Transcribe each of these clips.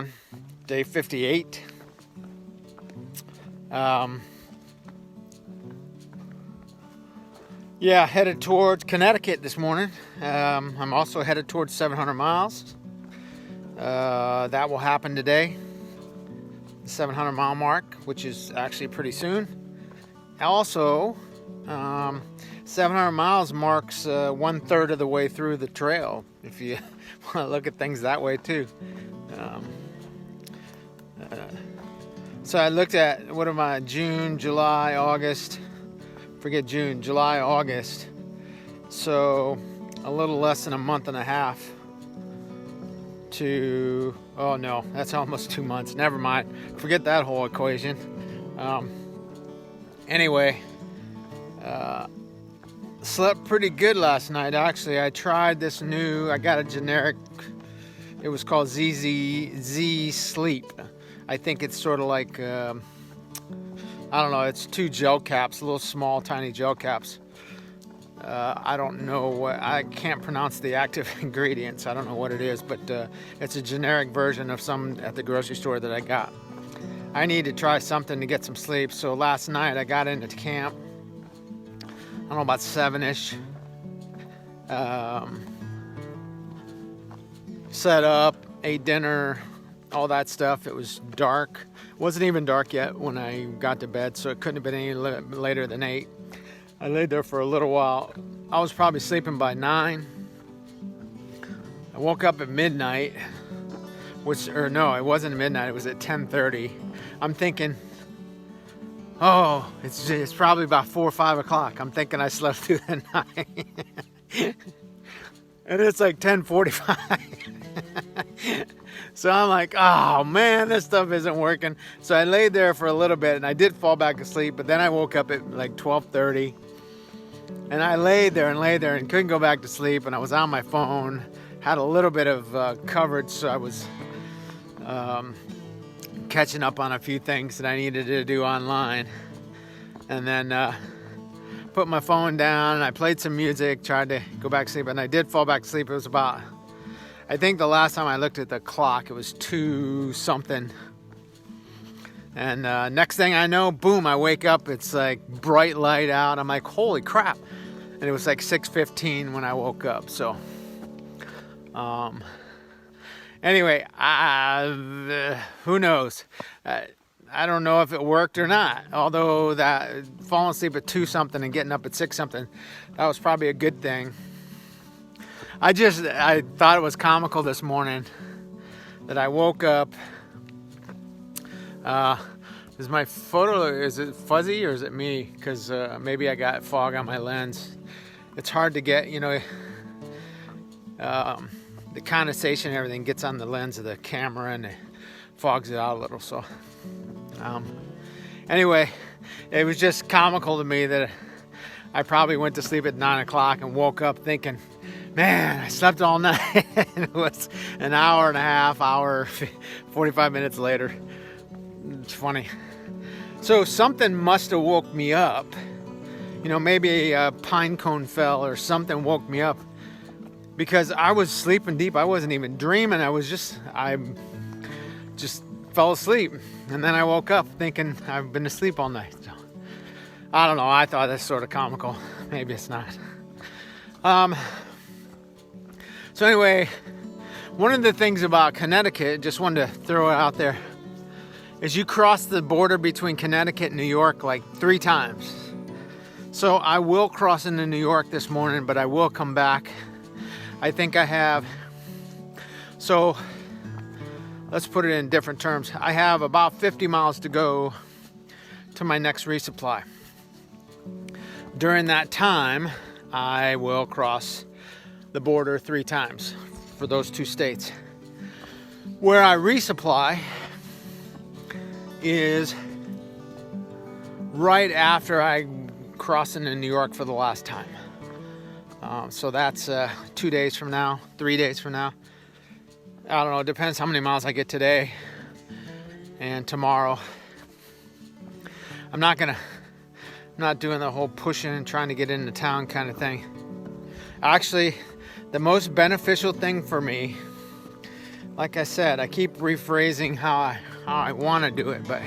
going. Day 58. Yeah, headed towards Connecticut this morning. I'm also headed towards 700 miles. That will happen today. The 700 mile mark, which is actually pretty soon. Also, 700 miles marks 1/3 of the way through the trail, if you want to look at things that way too. So I looked at, what am I, June, July, August, forget June, July, August. So a little less than a month and a half to, oh no, that's almost 2 months. Never mind, forget that whole equation. Anyway, slept pretty good last night. Actually, I tried this new, I got a generic, it was called Z Sleep. I think it's sort of like, I don't know, it's 2 gel caps, little small tiny gel caps. I don't know what, I can't pronounce the active ingredients. I don't know what it is, but it's a generic version of some at the grocery store that I got. I need to try something to get some sleep. So last night I got into camp, I don't know, about 7-ish. Set up, ate dinner, all that stuff. It was dark. It wasn't even dark yet when I got to bed, so it couldn't have been any later than 8. I laid there for a little while. I was probably sleeping by 9. I woke up at midnight, or no, it wasn't midnight, it was at 10:30. I'm thinking, oh, it's probably about 4 or 5 o'clock. I'm thinking I slept through the night. And it's like 10:45. So I'm like, oh man, this stuff isn't working. So I laid there for a little bit and I did fall back asleep, but then I woke up at like 12:30 and I laid there and couldn't go back to sleep, and I was on my phone, had a little bit of coverage, so I was catching up on a few things that I needed to do online. And then put my phone down and I played some music, tried to go back to sleep, and I did fall back to sleep. It was about, I think the last time I looked at the clock, it was 2 something. And next thing I know, boom, I wake up, it's like bright light out. I'm like, holy crap. And it was like 6:15 when I woke up. So anyway, who knows? I don't know if it worked or not. Although that falling asleep at 2 something and getting up at 6 something, that was probably a good thing. I thought it was comical this morning that I woke up. Is my photo, is it fuzzy or is it me? Because maybe I got fog on my lens. It's hard to get, the condensation and everything gets on the lens of the camera and it fogs it out a little. So anyway, it was just comical to me that I probably went to sleep at 9 o'clock and woke up thinking, man, I slept all night. It was an hour and a half, 45 minutes later. It's funny. So something must have woke me up. Maybe a pine cone fell or something woke me up, because I was sleeping deep. I wasn't even dreaming. I just fell asleep. And then I woke up thinking I've been asleep all night. So I don't know. I thought that's sort of comical. Maybe it's not. So anyway, one of the things about Connecticut, just wanted to throw it out there, is you cross the border between Connecticut and New York like 3 times. So I will cross into New York this morning, but I will come back. I think I have, so let's put it in different terms. I have about 50 miles to go to my next resupply. During that time, I will cross the border 3 times for those 2 states. Where I resupply is right after I cross into New York for the last time. So that's 2 days from now, 3 days from now. I don't know, it depends how many miles I get today and tomorrow. I'm not doing the whole pushing and trying to get into town kind of thing. Actually, the most beneficial thing for me, like I said, I keep rephrasing how I want to do it, but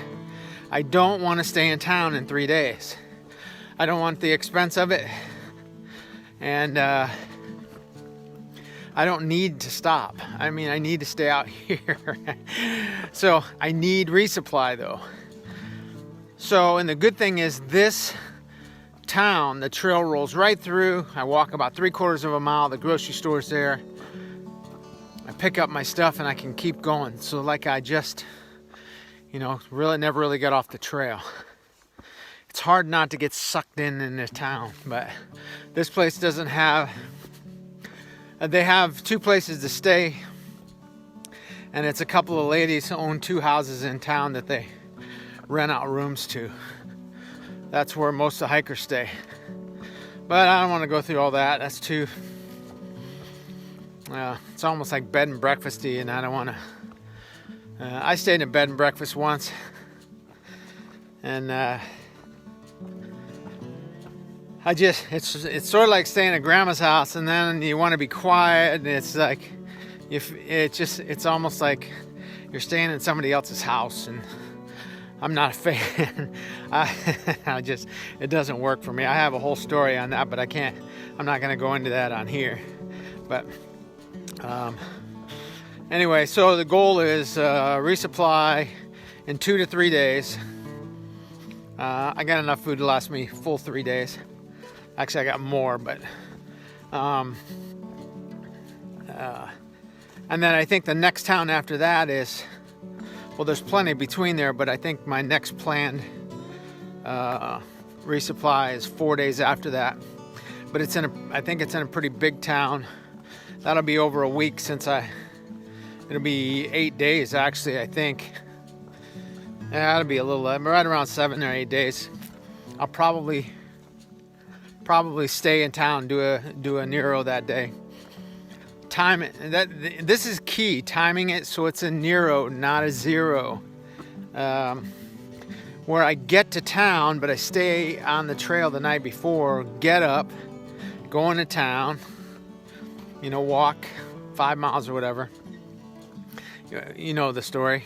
I don't want to stay in town in 3 days. I don't want the expense of it, and I don't need to stop. I mean, I need to stay out here. So I need resupply though. So, and the good thing is this town, the trail rolls right through. I walk about 3/4 of a mile. The grocery store's there. I pick up my stuff and I can keep going. So like I just, really never really got off the trail. It's hard not to get sucked in this town, but this place doesn't have, they have 2 places to stay, and it's a couple of ladies who own 2 houses in town that they rent out rooms to. That's where most of the hikers stay. But I don't want to go through all that. That's too, it's almost like bed and breakfasty, and I don't want to. I stayed in a bed and breakfast once, and it's sort of like staying at grandma's house, and then you want to be quiet, and it's like it's almost like you're staying in somebody else's house, and I'm not a fan. It doesn't work for me. I have a whole story on that, but I'm not going to go into that on here. But anyway, so the goal is resupply in 2 to 3 days. I got enough food to last me full 3 days. Actually, I got more, but and then I think the next town after that is, well, there's plenty between there, but I think my next planned resupply is 4 days after that. But I think it's in a pretty big town. That'll be over a week it'll be 8 days actually, I think. Yeah, it'll be a little, right around 7 or 8 days. I'll probably stay in town, do a Nero that day. Time it. This is key, timing it so it's a Nero, not a 0. Where I get to town, but I stay on the trail the night before, get up, go into town, walk 5 miles or whatever. You know the story.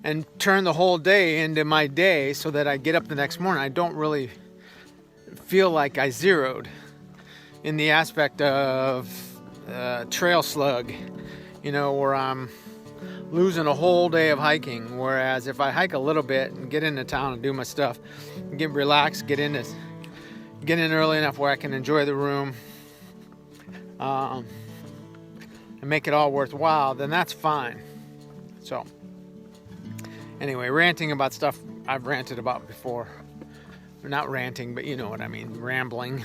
And turn the whole day into my day so that I get up the next morning. I don't really feel like I zeroed in the aspect of trail slug, where I'm losing a whole day of hiking. Whereas if I hike a little bit and get into town and do my stuff, get relaxed, get in early enough where I can enjoy the room, and make it all worthwhile, then that's fine. So anyway, ranting about stuff I've ranted about before. Not ranting, but you know what I mean, rambling.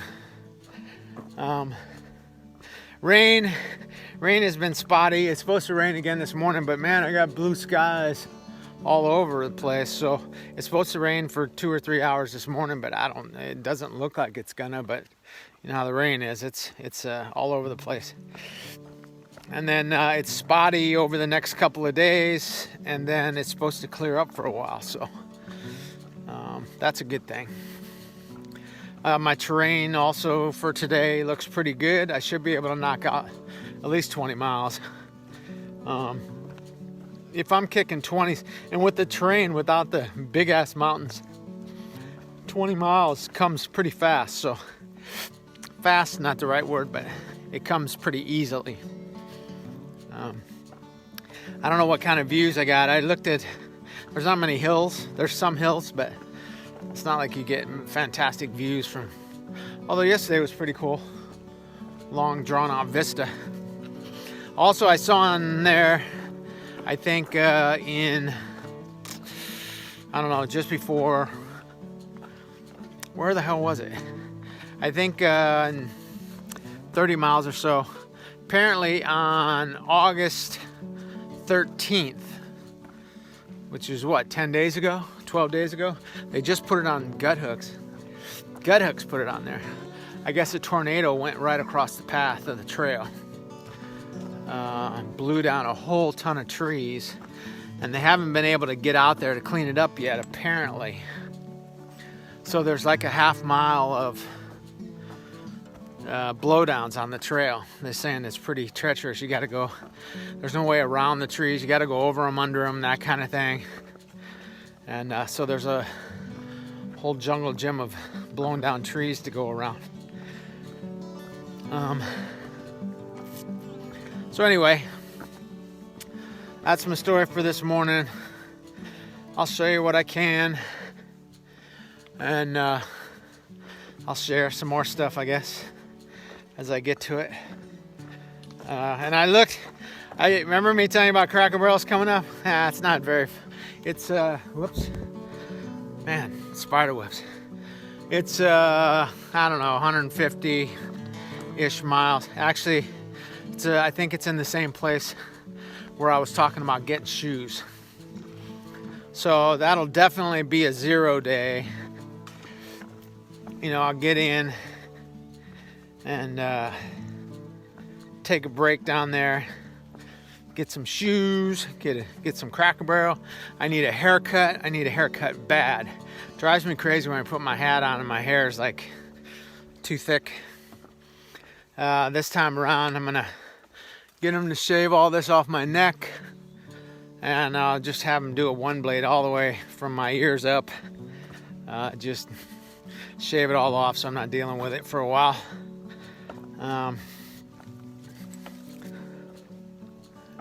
Rain has been spotty. It's supposed to rain again this morning, but man, I got blue skies all over the place. So it's supposed to rain for 2 or 3 hours this morning, but it doesn't look like it's gonna, but you know how the rain is. It's all over the place. And then it's spotty over the next couple of days, and then it's supposed to clear up for a while. So that's a good thing. My terrain also for today looks pretty good. I should be able to knock out at least 20 miles. If I'm kicking 20s, and with the terrain without the big ass mountains, 20 miles comes pretty fast. So fast, not the right word, but it comes pretty easily. I don't know what kind of views I got. I looked at, there's not many hills. There's some hills, but it's not like you get fantastic views from, although yesterday was pretty cool. Long drawn out vista. Also, I saw on there, I think in, I don't know, just before, where the hell was it? I think in 30 miles or so. Apparently on August 13th, which is what, 10 days ago, 12 days ago, they just put it on Gut Hooks. Gut Hooks put it on there. I guess a tornado went right across the path of the trail. Blew down a whole ton of trees, and they haven't been able to get out there to clean it up yet, apparently. So there's like a half mile of blowdowns on the trail. They're saying it's pretty treacherous. You got to go, there's no way around the trees. You got to go over them, under them, that kind of thing. And so there's a whole jungle gym of blown down trees to go around. So anyway, that's my story for this morning. I'll show you what I can, and I'll share some more stuff, I guess, as I get to it. And I remember me telling you about Cracker Barrel's coming up. It's not very, it's whoops, man, spider webs. It's I don't know, 150-ish miles. Actually, I think it's in the same place where I was talking about getting shoes. So that'll definitely be a 0 day. You know, I'll get in and take a break down there, get some shoes, get some Cracker Barrel. I need a haircut. I need a haircut bad. Drives me crazy when I put my hat on and my hair is like too thick. This time around, I'm gonna get him to shave all this off my neck, and I'll just have him do a one blade all the way from my ears up. Just shave it all off so I'm not dealing with it for a while.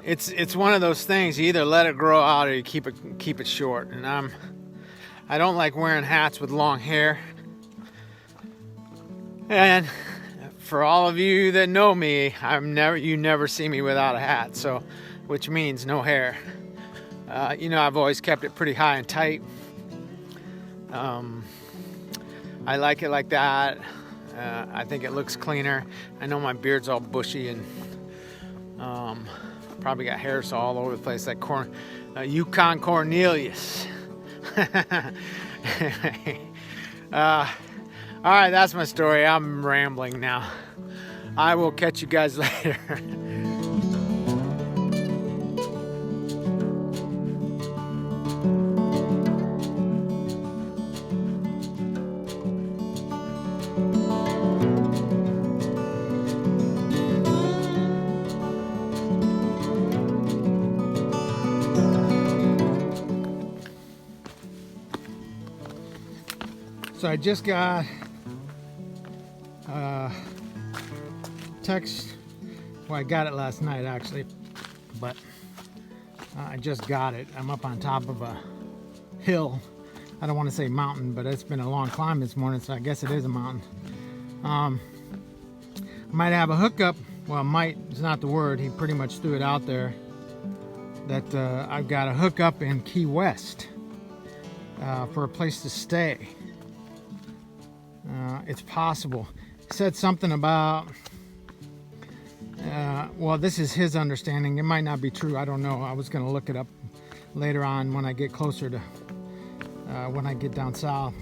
It's one of those things, you either let it grow out or you keep it short. And I don't like wearing hats with long hair. And for all of you that know me, you never see me without a hat, so which means no hair. You know, I've always kept it pretty high and tight. I like it like that. I think it looks cleaner. I know my beard's all bushy and probably got hairs all over the place, like Yukon Cornelius. All right, that's my story. I'm rambling now. I will catch you guys later. So I just got text. Well, I got it last night actually, but I just got it. I'm up on top of a hill. I don't want to say mountain, but it's been a long climb this morning, so I guess it is a mountain. I might have a hookup. Well, might is not the word. He pretty much threw it out there that I've got a hookup in Key West for a place to stay. It's possible. He said something about, well, this is his understanding. It might not be true. I don't know. I was going to look it up later on when I get closer to, when I get down south,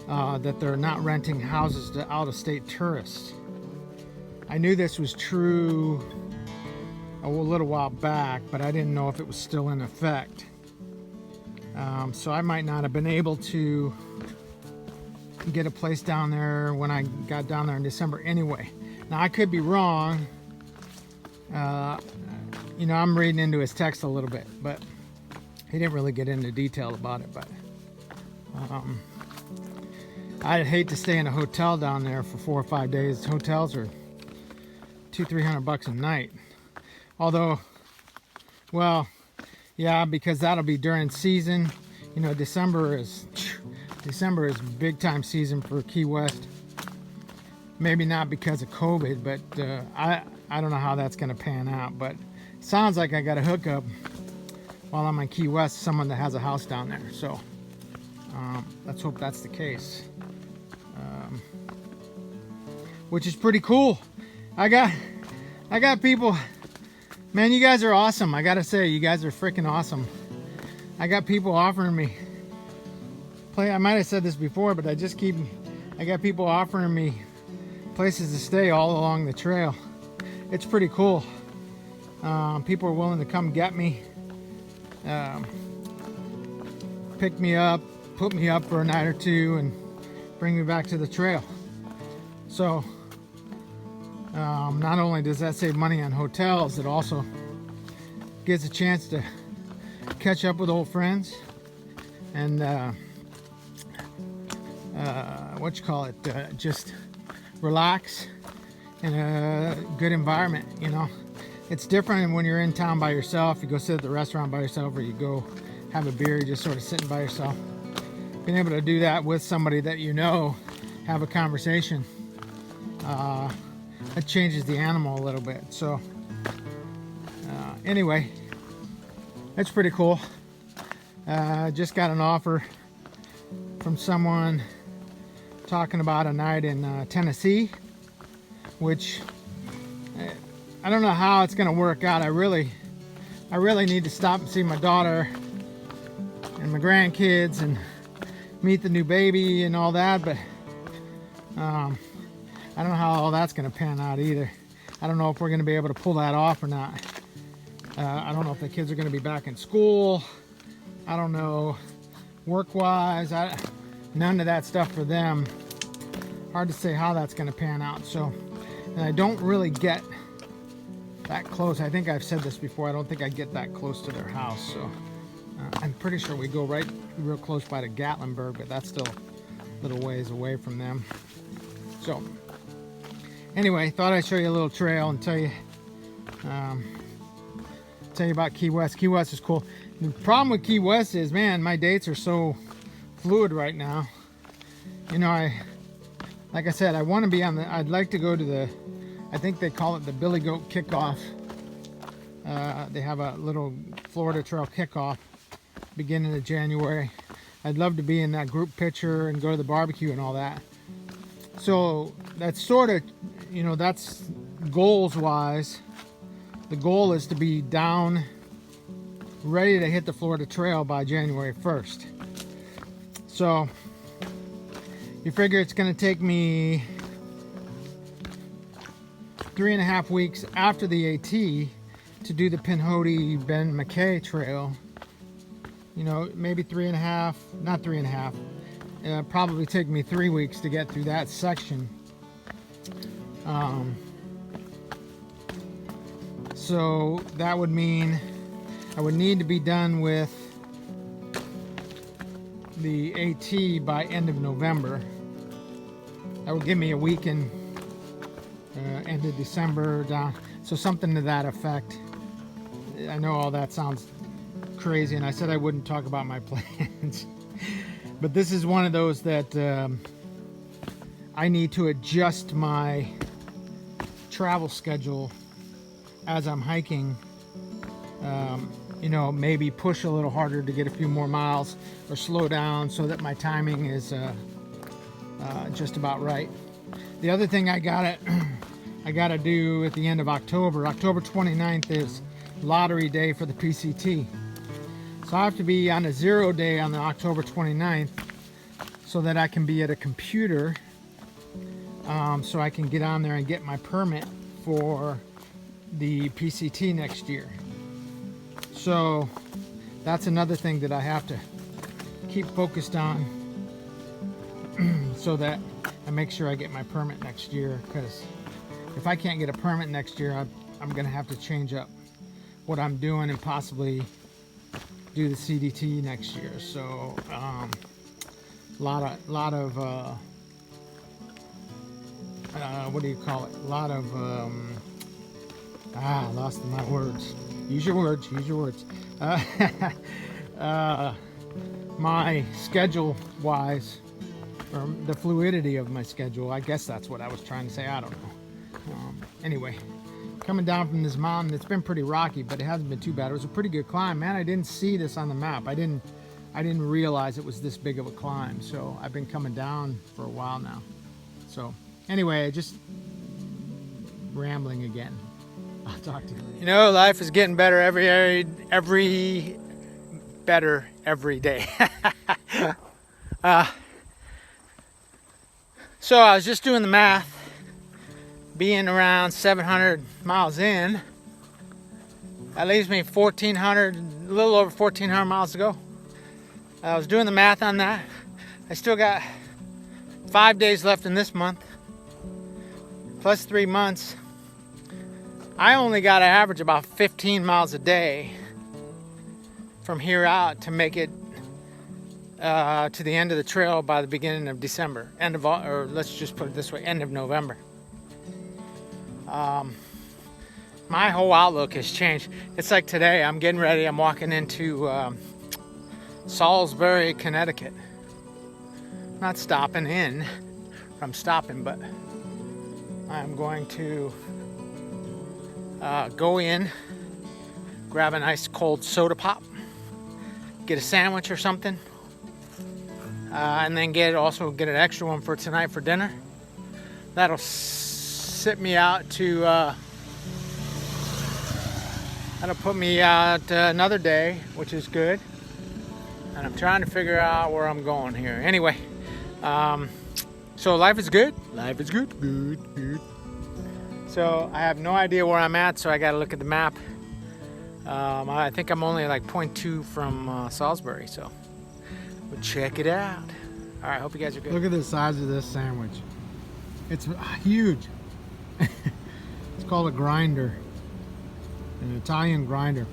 that they're not renting houses to out-of-state tourists. I knew this was true a little while back, but I didn't know if it was still in effect. So I might not have been able to get a place down there when I got down there in December anyway. Now I could be wrong. You know, I'm reading into his text a little bit, but he didn't really get into detail about it. But I'd hate to stay in a hotel down there for 4 or 5 days. Hotels are $200-300 a night. Although, well, yeah, because that'll be during season. You know, December is big time season for Key West. Maybe not because of COVID, but I don't know how that's going to pan out. But it sounds like I got a hookup while I'm in Key West, someone that has a house down there. So let's hope that's the case. Which is pretty cool. I got people. Man, you guys are awesome. I gotta say, you guys are freaking awesome. I got people offering me. I might have said this before, but I got people offering me places to stay all along the trail. It's pretty cool. People are willing to come get me, pick me up, put me up for a night or two, and bring me back to the trail. So Not only does that save money on hotels, it also gives a chance to catch up with old friends and just relax in a good environment. You know, it's different when you're in town by yourself. You go sit at the restaurant by yourself, or you go have a beer, you're just sort of sitting by yourself. Being able to do that with somebody that you know, have a conversation, it changes the animal a little bit. So anyway, that's pretty cool. Just got an offer from someone talking about a night in Tennessee, which I don't know how it's gonna work out. I really need to stop and see my daughter and my grandkids and meet the new baby and all that, but I don't know how all that's gonna pan out either. I don't know if we're gonna be able to pull that off or not. I don't know if the kids are gonna be back in school. I don't know, work-wise, none of that stuff for them. Hard to say how that's gonna pan out. So, and I don't really get that close. I think I've said this before. I don't think I get that close to their house. So I'm pretty sure we go real close by to Gatlinburg, but that's still a little ways away from them. So anyway, thought I'd show you a little trail and tell you about Key West. Key West is cool. The problem with Key West is, man, my dates are so fluid right now. You know, like I said, I want to be I'd like to go to the, I think they call it the Billy Goat Kickoff. They have a little Florida Trail kickoff beginning of January. I'd love to be in that group picture and go to the barbecue and all that. So that's sort of, you know, that's goals wise. The goal is to be down, ready to hit the Florida Trail by January 1st. So you figure it's going to take me 3.5 weeks after the AT to do the Pinhoti Ben McKay Trail. You know, maybe 3.5, not 3.5. Probably take me 3 weeks to get through that section. So that would mean I would need to be done with the AT by end of November. That would give me a week in end of December down. So something to that effect. I know all that sounds crazy, and I said I wouldn't talk about my plans. But this is one of those that I need to adjust my travel schedule as I'm hiking. You know, maybe push a little harder to get a few more miles, or slow down so that my timing is just about right. The other thing I gotta do at the end of October 29th is lottery day for the PCT. So I have to be on a 0 day on the October 29th so that I can be at a computer, so I can get on there and get my permit for the PCT next year. So that's another thing that I have to keep focused on so that I make sure I get my permit next year, because if I can't get a permit next year, I'm gonna have to change up what I'm doing and possibly do the CDT next year. So lot of what do you call it? A lot of lost my words. Use your words. My schedule wise, or the fluidity of my schedule, I guess that's what I was trying to say. I don't know. Anyway, coming down from this mountain, it's been pretty rocky, but it hasn't been too bad. It was a pretty good climb, man. I didn't see this on the map. I didn't realize it was this big of a climb. So I've been coming down for a while now. So anyway, just rambling again. I'll talk to you later. You know, life is getting better every day. So I was just doing the math. Being around 700 miles in, that leaves me 1,400, a little over 1,400 miles to go. I was doing the math on that. I still got 5 days left in this month, plus 3 months. I only got to average about 15 miles a day from here out to make it to the end of the trail by the beginning of December, or let's just put it this way, end of November. My whole outlook has changed. It's like today, I'm getting ready, I'm walking into Salisbury, Connecticut. Not stopping in, I'm stopping, but I'm going to go in, grab a nice cold soda pop, get a sandwich or something, and then also get an extra one for tonight for dinner. That'll sit me out to that'll put me out another day, which is good. And I'm trying to figure out where I'm going here. Anyway, so life is good. Life is good. Good. So I have no idea where I'm at, so I got to look at the map. I think I'm only like 0.2 from Salisbury, so we'll check it out. All right, hope you guys are good. Look at the size of this sandwich. It's huge. It's called a grinder, an Italian grinder.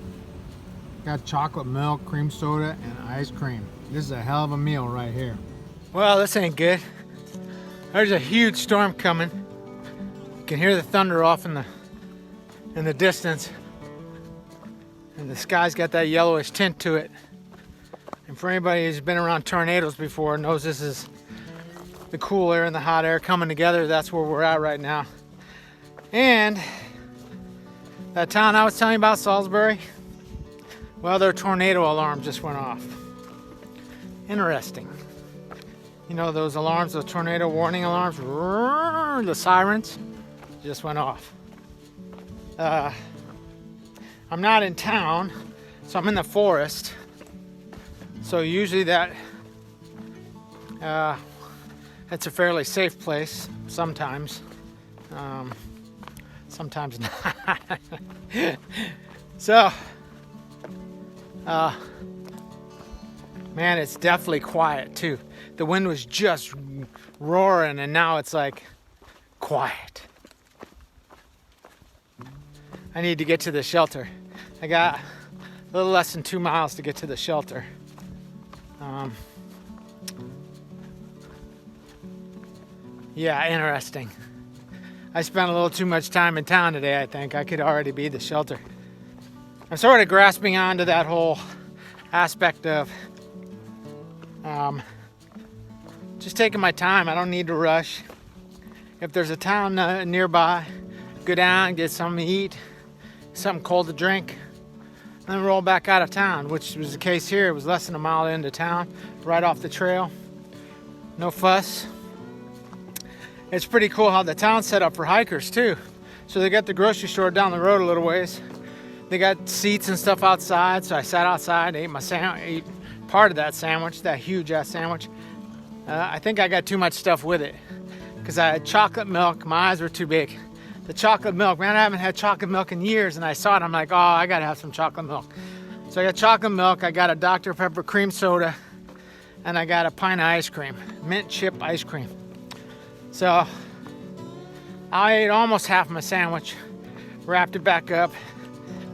Got chocolate milk, cream soda, and ice cream. This is a hell of a meal right here. Well, this ain't good. There's a huge storm coming. You can hear the thunder off in the distance. And the sky's got that yellowish tint to it. And for anybody who's been around tornadoes before knows this is the cool air and the hot air coming together. That's where we're at right now. And that town I was telling you about, Salisbury, well, their tornado alarm just went off. Interesting. You know those alarms, those tornado warning alarms, the sirens just went off. I'm not in town, so I'm in the forest. So usually that's a fairly safe place sometimes. Sometimes not. So, man, it's definitely quiet too. The wind was just roaring and now it's like quiet. I need to get to the shelter. I got a little less than 2 miles to get to the shelter. Yeah, interesting. I spent a little too much time in town today, I think. I could already be the shelter. I'm sort of grasping onto that whole aspect of just taking my time. I don't need to rush. If there's a town nearby, go down, get something to eat, something cold to drink, and then roll back out of town, which was the case here. It was less than a mile into town, right off the trail. No fuss. It's pretty cool how the town's set up for hikers too. So they got the grocery store down the road a little ways. They got seats and stuff outside, so I sat outside, ate ate part of that sandwich, that huge ass sandwich. I think I got too much stuff with it because I had chocolate milk. My eyes were too big. The chocolate milk, man, I haven't had chocolate milk in years, and I saw it. I'm like, oh, I gotta have some chocolate milk. So I got chocolate milk. I got a Dr. Pepper cream soda, and I got a pint of ice cream, mint chip ice cream. So I ate almost half my sandwich, wrapped it back up,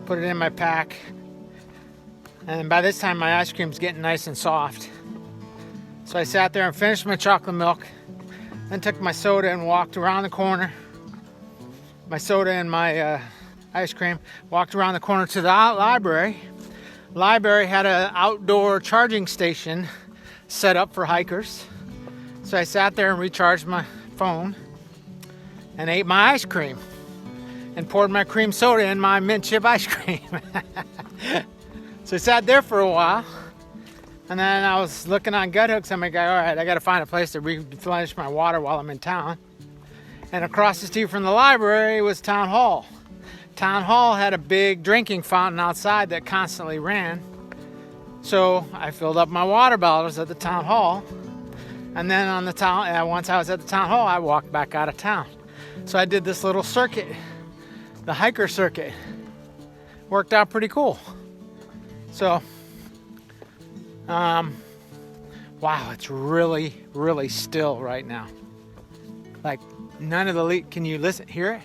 put it in my pack, and by this time my ice cream's getting nice and soft. So I sat there and finished my chocolate milk, then took my soda and walked around the corner. My soda and my ice cream, walked around the corner to the library. Library had an outdoor charging station set up for hikers. So I sat there and recharged my phone and ate my ice cream and poured my cream soda in my mint chip ice cream. So I sat there for a while, and then I was looking on gut hooks. I'm like, all right, I got to find a place to replenish my water while I'm in town. And across the street from the library was Town Hall. Town Hall had a big drinking fountain outside that constantly ran. So I filled up my water bottles at the Town Hall. And then once I was at the Town Hall, I walked back out of town. So I did this little circuit, the hiker circuit. Worked out pretty cool. So, wow, it's really, really still right now. Like none of the can you hear it?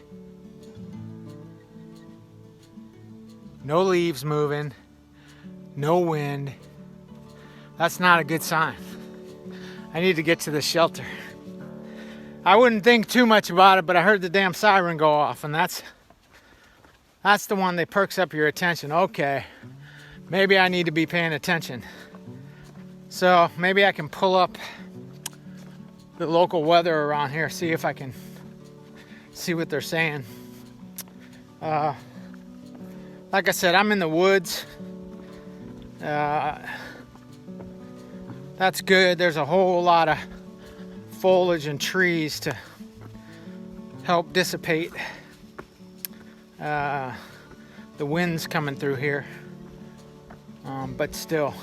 no leaves moving, no wind. That's not a good sign. I need to get to the shelter. I wouldn't think too much about it, but I heard the damn siren go off, and that's the one that perks up your attention. Okay, maybe I need to be paying attention. So maybe I can pull up the local weather around here, see if I can see what they're saying. Like I said, I'm in the woods. That's good. There's a whole lot of foliage and trees to help dissipate the winds coming through here. But still,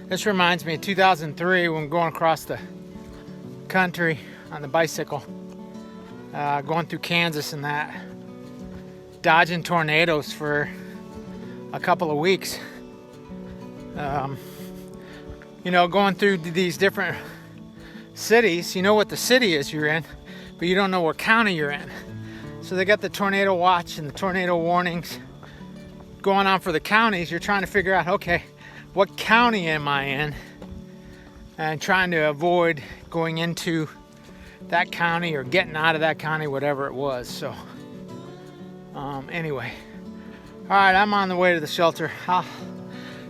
this reminds me of 2003 when going across the country on the bicycle, going through Kansas and that, dodging tornadoes for a couple of weeks. You know, going through these different cities, you know what the city is you're in, but you don't know what county you're in. So they got the tornado watch and the tornado warnings going on for the counties. You're trying to figure out, okay, what county am I in? And trying to avoid going into that county or getting out of that county, whatever it was. So anyway, all right, I'm on the way to the shelter. I'll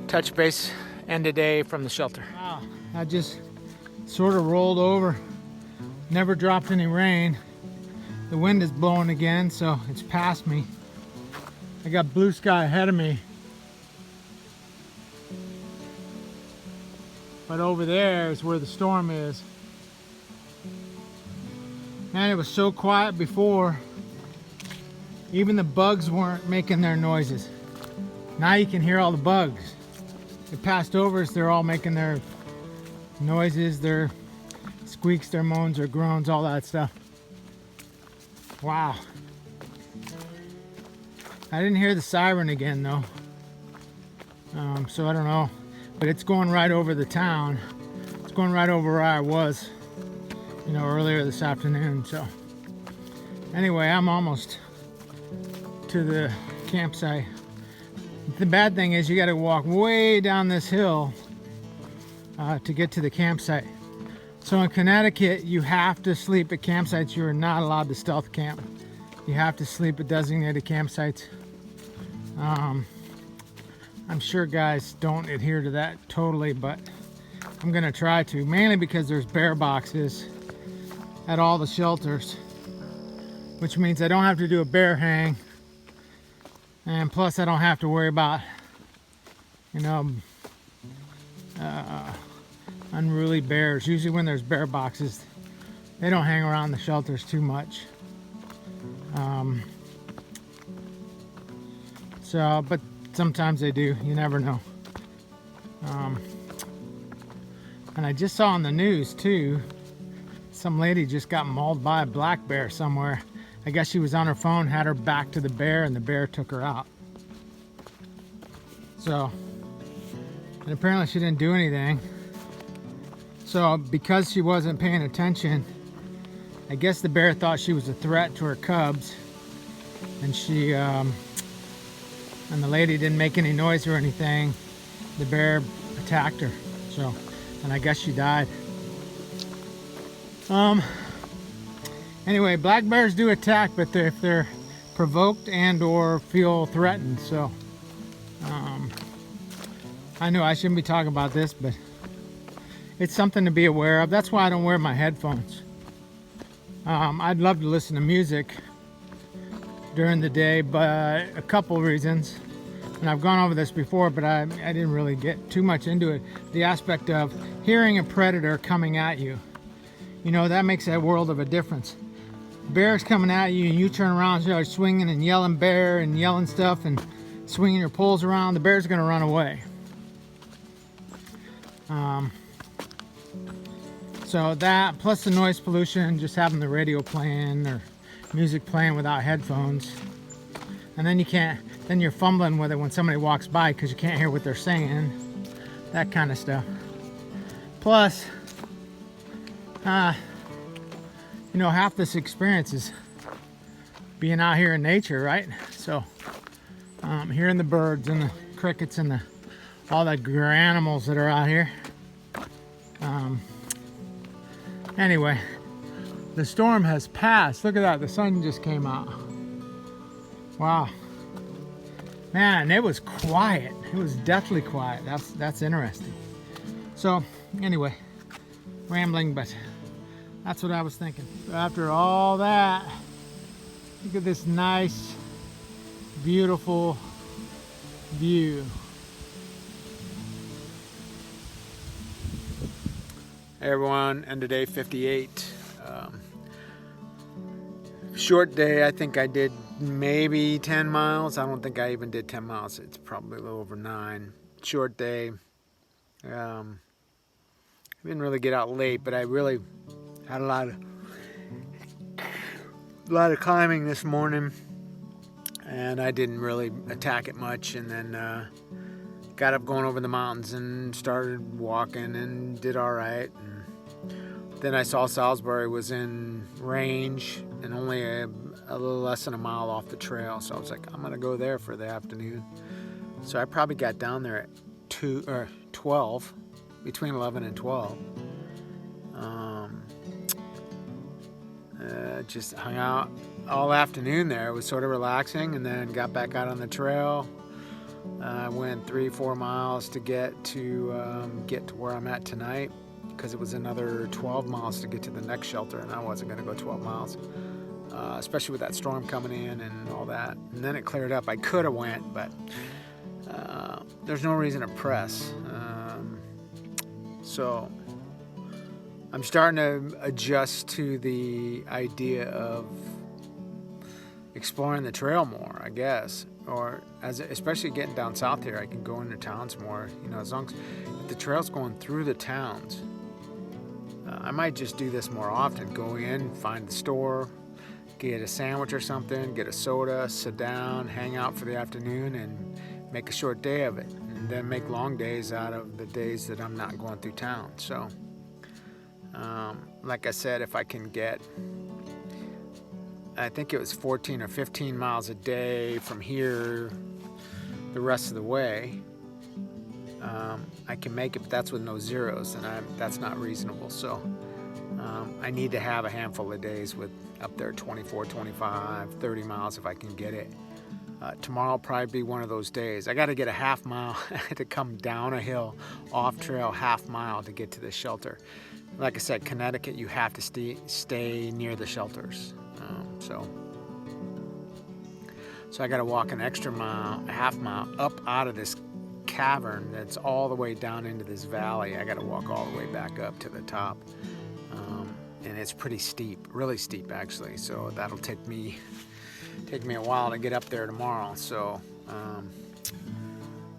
touch base end of day from the shelter. Wow, I just sort of rolled over, never dropped any rain. The wind is blowing again, so it's past me. I got blue sky ahead of me, but over there is where the storm is. Man, it was so quiet before. Even the bugs weren't making their noises. Now you can hear all the bugs. It passed over us, they're all making their noises, their squeaks, their moans, their groans, all that stuff. Wow. I didn't hear the siren again though. So I don't know, but it's going right over the town. It's going right over where I was, you know, earlier this afternoon. So anyway, I'm almost to the campsite. The bad thing is you got to walk way down this hill to get to the campsite. So in Connecticut, you have to sleep at campsites. You're not allowed to stealth camp. You have to sleep at designated campsites. I'm sure guys don't adhere to that totally, but I'm gonna try to, mainly because there's bear boxes at all the shelters, which means I don't have to do a bear hang. And plus I don't have to worry about, you know, unruly bears. Usually when there's bear boxes, they don't hang around the shelters too much. But sometimes they do, you never know. And I just saw on the news too, some lady just got mauled by a black bear somewhere. I guess she was on her phone, had her back to the bear, and the bear took her out. So, and apparently she didn't do anything. So because she wasn't paying attention, I guess the bear thought she was a threat to her cubs, and she, and the lady didn't make any noise or anything. The bear attacked her. So, and I guess she died. Anyway, black bears do attack, but if they're provoked and or feel threatened. So I know I shouldn't be talking about this, but it's something to be aware of. That's why I don't wear my headphones. I'd love to listen to music during the day, but a couple reasons. And I've gone over this before, but I didn't really get too much into it. The aspect of hearing a predator coming at you. You know, that makes a world of a difference. Bear's coming at you and you turn around and start swinging and yelling bear and yelling stuff and swinging your poles around, the bear's gonna run away. So that, plus the noise pollution, just having the radio playing or music playing without headphones. And then then you're fumbling with it when somebody walks by because you can't hear what they're saying. That kind of stuff. Plus, you know, half this experience is being out here in nature, right? So Hearing the birds and the crickets and all the animals that are out here. Anyway, the storm has passed. Look at that, the sun just came out. Wow. Man, it was quiet. It was deathly quiet. That's interesting. So anyway, rambling, but that's what I was thinking. After all that, look at this nice, beautiful view. Hey everyone, end of day 58. Short day, I think I did maybe 10 miles. I don't think I even did 10 miles. It's probably a little over 9. Short day. I didn't really get out late, but I really had a lot of climbing this morning, and I didn't really attack it much, and then got up going over the mountains and started walking and did all right. And then I saw Salisbury was in range and only a little less than a mile off the trail, so I was like, I'm gonna go there for the afternoon. So I probably got down there at 12, between 11 and 12. Just hung out all afternoon there. It was sort of relaxing, and then got back out on the trail. I went 3-4 miles to get to where I'm at tonight, because it was another 12 miles to get to the next shelter, and I wasn't going to go 12 miles, especially with that storm coming in and all that. And then it cleared up. I could have went, but there's no reason to press. So I'm starting to adjust to the idea of exploring the trail more, I guess. Or especially getting down south here, I can go into towns more. You know, as long as if the trail's going through the towns, I might just do this more often. Go in, find the store, get a sandwich or something, get a soda, sit down, hang out for the afternoon, and make a short day of it. And then make long days out of the days that I'm not going through town. So, like I said, if I can get, I think it was 14 or 15 miles a day from here the rest of the way, I can make it, but that's with no zeros, and that's not reasonable. So I need to have a handful of days with up there 24, 25, 30 miles if I can get it. Tomorrow will probably be one of those days. I got to get a half mile to come down a hill, off trail, half mile to get to the shelter. Like I said, Connecticut, you have to stay near the shelters. So I got to walk an extra mile, a half mile up out of this cavern that's all the way down into this valley. I got to walk all the way back up to the top, and it's pretty steep, really steep actually. So that'll take me a while to get up there tomorrow. So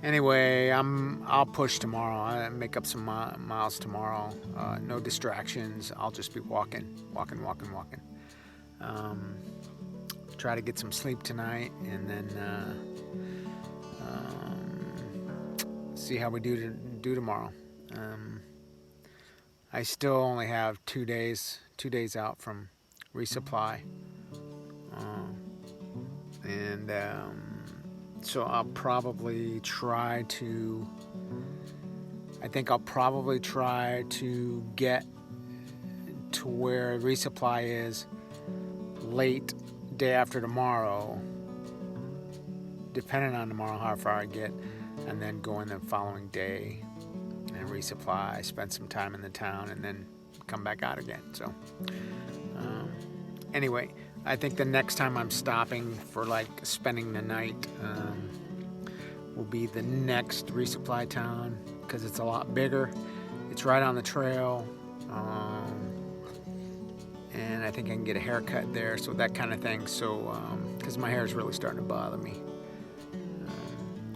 anyway, I'll push tomorrow. I make up some miles tomorrow. No distractions. I'll just be walking. Try to get some sleep tonight, and then see how we do tomorrow. I still only have 2 days out from resupply, and so I'll probably try to. I think I'll probably try to get to where resupply is late day after tomorrow, depending on tomorrow how far I get, and then go in the following day and resupply, spend some time in the town, and then come back out again. So anyway, I think the next time I'm stopping for like spending the night will be the next resupply town, because it's a lot bigger. It's right on the trail. And I think I can get a haircut there, so that kind of thing. So, because my hair is really starting to bother me.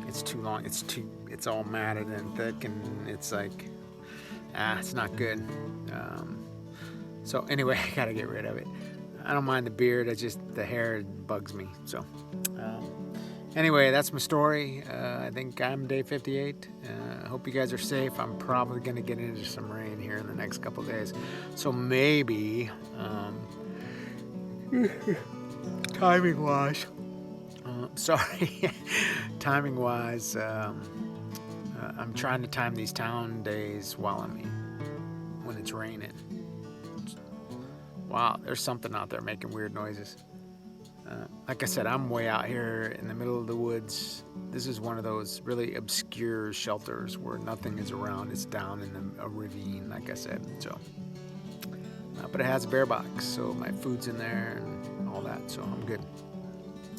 It's too long. It's all matted and thick, and it's like, it's not good. So anyway, I gotta get rid of it. I don't mind the beard. The hair bugs me. So, anyway, that's my story. I think I'm day 58. I hope you guys are safe. I'm probably going to get into some rain here in the next couple days. So maybe, timing-wise, sorry. Timing wise, I'm trying to time these town days when it's raining. Wow, there's something out there making weird noises. Like I said, I'm way out here in the middle of the woods. This is one of those really obscure shelters where nothing is around. It's down in a ravine, like I said. So, but it has a bear box, so my food's in there and all that, so I'm good.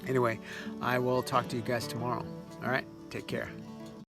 Anyway, I will talk to you guys tomorrow. All right, take care.